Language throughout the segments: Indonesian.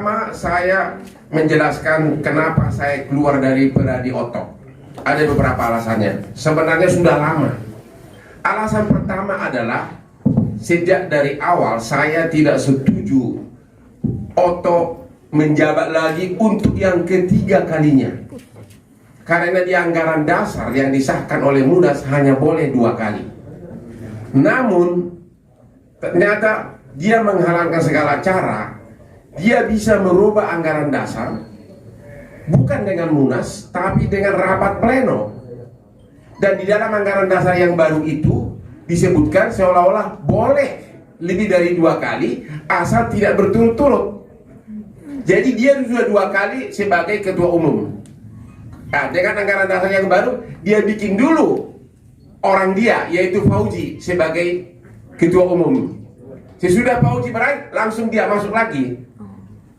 Pertama, saya menjelaskan kenapa saya keluar dari Peradi Oto. Ada beberapa alasannya. Sebenarnya sudah lama. Alasan pertama adalah sejak dari awal saya tidak setuju Oto menjabat lagi untuk yang ketiga kalinya. Karena di anggaran dasar yang disahkan oleh Munas hanya boleh 2 kali. Namun ternyata dia menghalalkan segala cara. Dia bisa merubah anggaran dasar bukan dengan Munas, tapi dengan rapat pleno. Dan di dalam anggaran dasar yang baru itu disebutkan seolah-olah boleh lebih dari 2 kali asal tidak berturut-turut. Jadi dia sudah 2 kali sebagai ketua umum. Nah, dengan anggaran dasar yang baru, dia bikin dulu orang dia, yaitu Fauzi sebagai ketua umum. Sesudah Fauzi berakhir, langsung dia masuk lagi.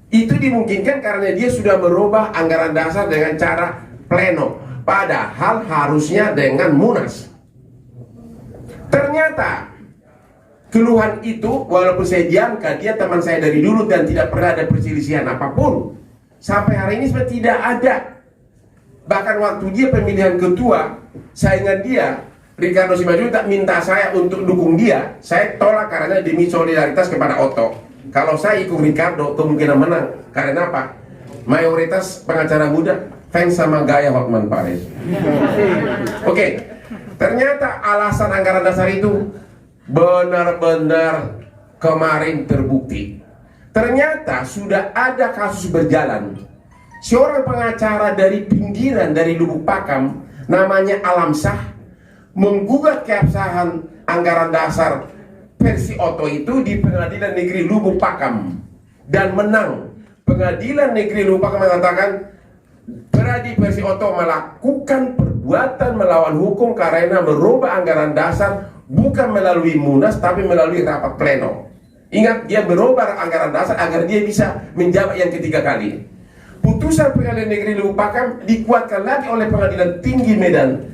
Itu dimungkinkan karena dia sudah merubah anggaran dasar dengan cara pleno, padahal harusnya dengan Munas. Ternyata keluhan itu, walaupun saya diamkan, dia teman saya dari dulu dan tidak pernah ada perselisihan apapun. Sampai hari ini sebenarnya tidak ada. Bahkan waktu dia pemilihan ketua, saingan dia Ricardo Simanjuntak minta saya untuk dukung dia, saya tolak karena demi solidaritas kepada Oto. Kalau saya ikut Ricardo, kemungkinan menang. Karena apa? Mayoritas pengacara muda fans sama gaya Hotman Paris. Oke. Ternyata alasan anggaran dasar itu benar-benar kemarin terbukti. Ternyata sudah ada kasus berjalan. Seorang pengacara dari pinggiran, dari Lubuk Pakam, namanya Alamsah, menggugat keabsahan anggaran dasar versi Oto itu di Pengadilan Negeri Lubuk Pakam dan menang. Pengadilan Negeri Lubuk Pakam mengatakan Peradi versi Oto melakukan perbuatan melawan hukum karena merubah anggaran dasar bukan melalui Munas tapi melalui rapat pleno. Ingat, dia merubah anggaran dasar agar dia bisa menjabat yang ketiga kali. Putusan Pengadilan Negeri Lubuk Pakam dikuatkan lagi oleh Pengadilan Tinggi Medan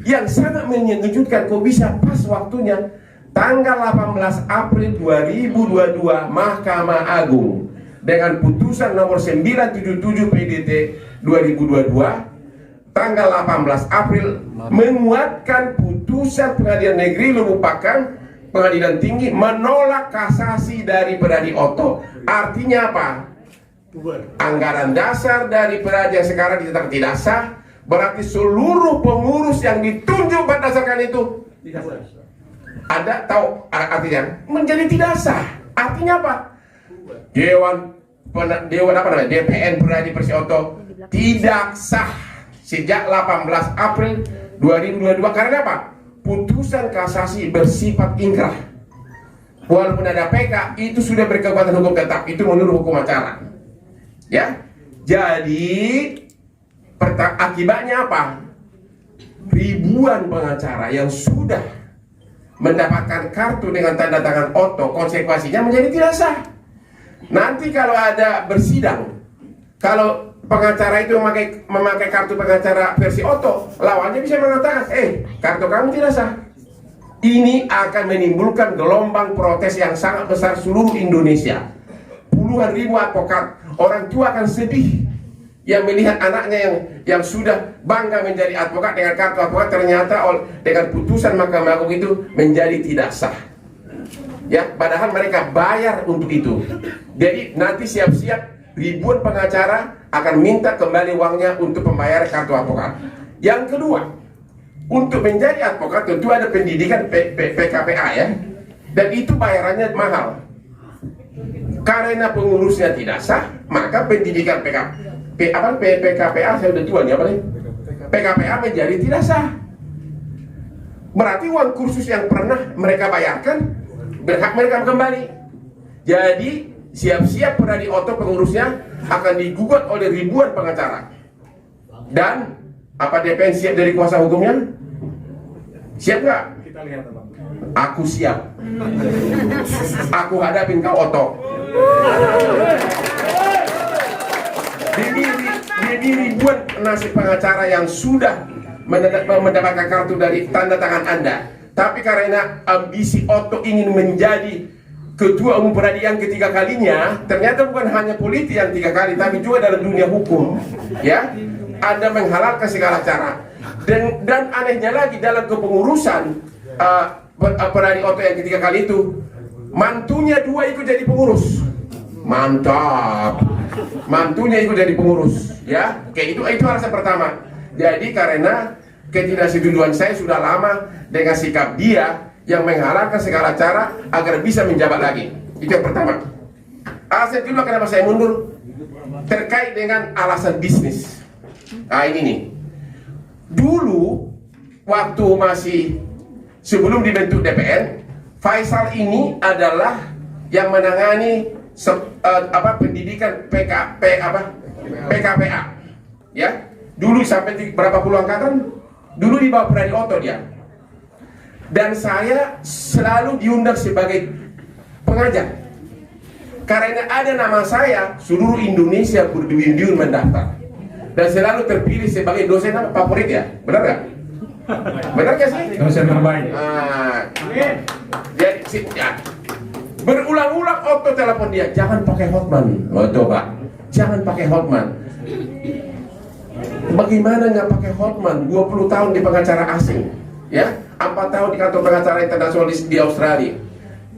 yang sangat mengejutkan. Kok bisa pas waktunya? Tanggal 18 April 2022 Mahkamah Agung dengan putusan nomor 977 PDT 2022 tanggal 18 April menguatkan putusan Pengadilan Negeri Lubuk Pakam, Pengadilan Tinggi menolak kasasi dari Peradi Oto. Artinya apa? Anggaran dasar dari Peradi yang sekarang ditetapkan tidak sah, berarti seluruh pengurus yang ditunjuk berdasarkan itu tidak sah. Ada tahu artinya menjadi tidak sah. Artinya apa? Dewan apa namanya? DPN Peradi versi Oto tidak sah sejak 18 April 2022 karena apa? Putusan kasasi bersifat ingkrah. Walaupun ada PK, itu sudah berkekuatan hukum tetap. Itu menurut hukum acara. Ya. Jadi akibatnya apa? Ribuan pengacara yang sudah mendapatkan kartu dengan tanda tangan Oto, konsekuensinya menjadi tidak sah. Nanti kalau ada bersidang, kalau pengacara itu memakai kartu pengacara versi Oto, lawannya bisa mengatakan, kartu kamu tidak sah. Ini akan menimbulkan gelombang protes yang sangat besar seluruh Indonesia. Puluhan ribu advokat, orang tua akan sedih yang melihat anaknya yang sudah bangga menjadi advokat dengan kartu advokat ternyata dengan putusan Mahkamah Agung itu menjadi tidak sah. Ya, padahal mereka bayar untuk itu. Jadi nanti siap-siap ribuan pengacara akan minta kembali uangnya untuk membayar kartu advokat. Yang kedua, untuk menjadi advokat tentu ada pendidikan PKPA ya, dan itu bayarannya mahal. Karena pengurusnya tidak sah, maka pendidikan PKPA saya udah tua nih apa nih? PKPA menjadi tidak sah. Berarti uang kursus yang pernah mereka bayarkan berhak mereka kembali. Jadi siap-siap Peradi Oto pengurusnya akan digugat oleh ribuan pengacara. Dan apa DPN siap dari kuasa hukumnya? Siap nggak? Kita lihat Bang. Aku siap. Aku hadapin kau Oto. Demi ribuan nasib pengacara yang sudah mendapatkan kartu dari tanda tangan Anda, tapi karena ambisi Oto ingin menjadi ketua umum Peradi yang ketiga kalinya, ternyata bukan hanya politik yang 3 kali, tapi juga dalam dunia hukum, ya, Anda menghalalkan segala cara. Dan anehnya lagi dalam kepengurusan Peradi Otto yang ketiga kali itu, mantunya 2 ikut jadi pengurus. Mantap, mantunya ikut jadi pengurus, ya. Oke, itu alasan pertama. Jadi karena ketidaksetujuan saya sudah lama dengan sikap dia yang menghalalkan segala cara agar bisa menjabat lagi. Itu yang pertama. Alasan kedua kenapa saya mundur terkait dengan alasan bisnis. Nah ini nih, dulu waktu masih sebelum dibentuk DPN, Faisal ini adalah yang menangani pendidikan PKPA, ya. Dulu sampai berapa puluh angkatan, dulu di bawah Peradi Otto dia. Dan saya selalu diundang sebagai pengajar. Karena ada nama saya, seluruh Indonesia berduyun-duyun mendaftar. Dan selalu terpilih sebagai dosen favorit ya, benar nggak? Benar nggak sih? Dosen terbaik. Jadi ya, berulang-ulang Otto telepon dia, jangan pakai Hotman. Coba, jangan pakai Hotman. Bagaimana nggak pakai Hotman? 20 tahun di pengacara asing, ya, 4 tahun di kantor pengacara internasional di Australia,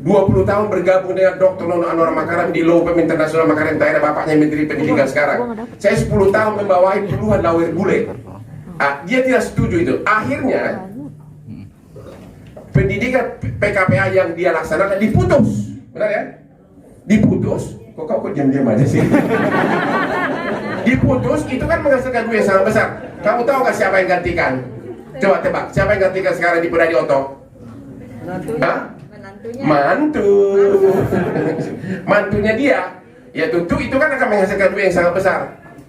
20 tahun bergabung dengan Dr. Nono Anwar Makarim di Law Firm Internasional Makarim Tahir, bapaknya Menteri Pendidikan sekarang. Saya 10 tahun membawahi puluhan lawyer bule. Dia tidak setuju itu. Akhirnya pendidikan PKPA yang dia laksanakan diputus, benar ya? Diputus. Kok diam-diam aja sih? Diputus, itu kan menghasilkan duit yang sangat besar. Kamu tahu nggak siapa yang gantikan? Coba tebak, siapa yang gantikan sekarang di Peradi Otto? Mantu. Mantunya dia. Ya tentu itu kan akan menghasilkan duit yang sangat besar.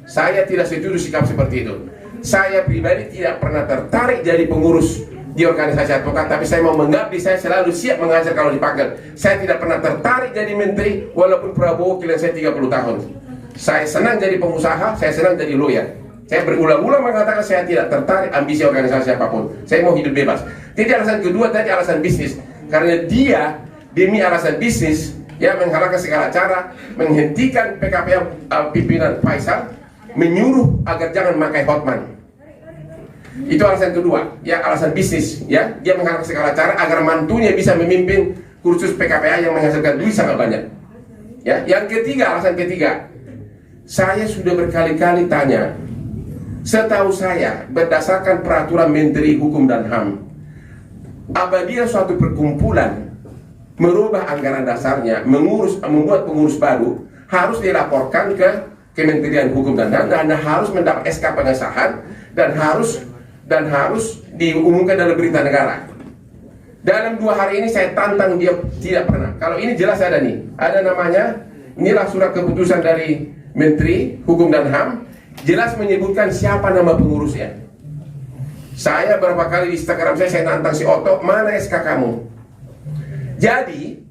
Saya tidak setuju sikap seperti itu. Saya pribadi tidak pernah tertarik jadi pengurus di organisasi advokat, tapi saya mau mengabdi, saya selalu siap mengajar kalau dipanggil. Saya tidak pernah tertarik jadi menteri, walaupun Prabowo kalian saya 30 tahun. Saya senang jadi pengusaha, saya senang jadi lawyer. Saya berulang-ulang mengatakan saya tidak tertarik ambisi organisasi apapun. Saya mau hidup bebas. Jadi alasan kedua tadi alasan bisnis. Karena dia demi alasan bisnis, ya menghalalkan segala cara, menghentikan PKPA pimpinan Faisal, menyuruh agar jangan memakai Hotman. Itu alasan kedua, ya alasan bisnis, ya dia menghalalkan segala cara agar mantunya bisa memimpin kursus PKPA yang menghasilkan duit sangat banyak. Ya, yang ketiga, alasan ketiga, saya sudah berkali-kali tanya, setahu saya berdasarkan peraturan Menteri Hukum dan HAM, apabila suatu perkumpulan merubah anggaran dasarnya, membuat pengurus baru, harus dilaporkan ke Kementerian Hukum dan HAM dan harus mendapat SK pengesahan dan harus diumumkan dalam berita negara. Dalam 2 hari ini saya tantang dia tidak pernah. Kalau ini jelas ada nih, ada namanya, inilah surat keputusan dari Menteri Hukum dan HAM, jelas menyebutkan siapa nama pengurusnya. Saya berapa kali di Instagram saya tantang si Otto, mana SK kamu? Jadi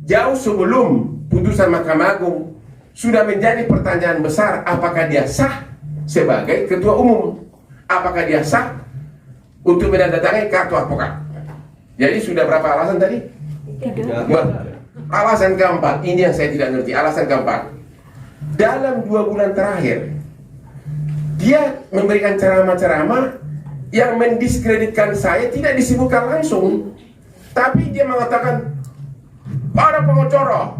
jauh sebelum putusan Mahkamah Agung sudah menjadi pertanyaan besar, apakah dia sah sebagai ketua umum, apakah dia sah untuk menandatangani kartu advokat. Jadi sudah berapa alasan tadi? 3. Alasan keempat, ini yang saya tidak ngerti. Alasan keempat, dalam 2 bulan terakhir dia memberikan ceramah-ceramah yang mendiskreditkan saya, tidak disebutkan langsung, tapi dia mengatakan para pengacara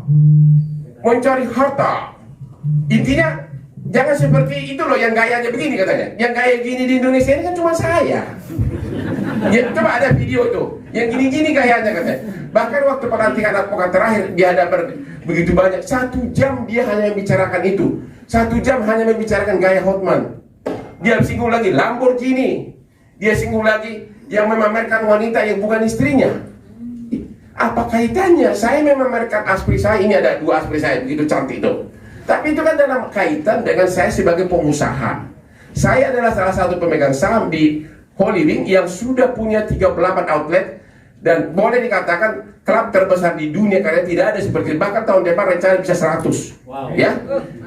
mencari harta. Intinya jangan seperti itu loh, yang gayanya begini katanya. Yang gaya gini di Indonesia ini kan cuma saya. Ya, coba ada video itu, yang gini-gini gayanya katanya. Bahkan waktu pelantikan advokat terakhir dia ada begitu banyak, 1 jam dia hanya membicarakan itu. 1 jam hanya membicarakan gaya Hotman. Dia singgung lagi Lamborghini. Dia singgung lagi yang memamerkan wanita yang bukan istrinya. Apa kaitannya? Saya memamerkan aspri saya, ini ada 2 aspri saya begitu cantik itu. Tapi itu kan dalam kaitan dengan saya sebagai pengusaha. Saya adalah salah satu pemegang saham di Holy Wing yang sudah punya 38 outlet dan boleh dikatakan klub terbesar di dunia karena tidak ada seperti itu. Bahkan tahun depan rencana bisa 100. Wow. Ya,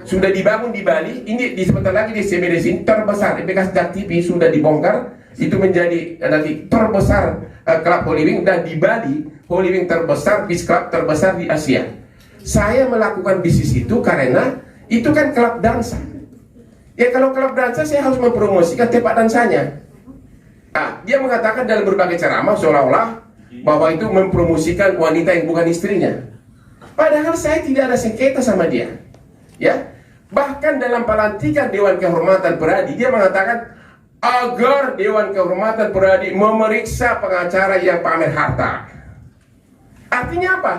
sudah dibangun di Bali. Ini di sebentar lagi di CBD terbesar. Bekas Jak TV sudah dibongkar. Itu menjadi nanti terbesar klub Holy Wing, dan di Bali Holy Wing terbesar, bis club terbesar di Asia. Saya melakukan bisnis itu karena itu kan klub dansa. Ya kalau klub dansa saya harus mempromosikan tempat dansanya. Dia mengatakan dalam berbagai ceramah seolah-olah bahwa itu mempromosikan wanita yang bukan istrinya. Padahal saya tidak ada sengketa sama dia. Ya, bahkan dalam pelantikan Dewan Kehormatan Peradi dia mengatakan agar Dewan Kehormatan Peradi memeriksa pengacara yang pamer harta. Artinya apa?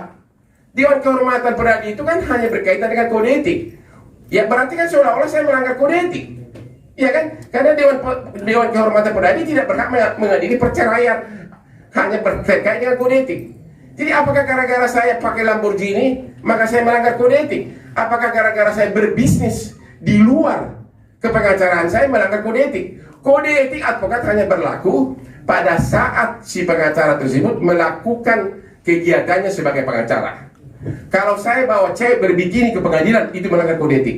Dewan Kehormatan Peradi itu kan hanya berkaitan dengan kode etik. Ya berarti kan seolah-olah saya melanggar kode etik. Ya kan? Karena Dewan Kehormatan Peradi tidak berhak mengadili perceraian, hanya terkait dengan kode etik. Jadi apakah gara-gara saya pakai Lamborghini maka saya melanggar kode etik? Apakah gara-gara saya berbisnis di luar kepengacaraan saya melanggar kode etik? Kode etik advokat hanya berlaku pada saat si pengacara tersebut melakukan kegiatannya sebagai pengacara. Kalau saya bawa cewek berbikini ke pengadilan, itu melanggar kode etik.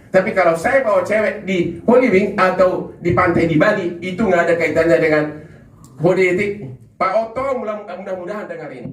Tapi kalau saya bawa cewek di Holy Wing atau di pantai di Bali, itu nggak ada kaitannya dengan kode etik. Pak Otto mudah-mudahan dengar ini.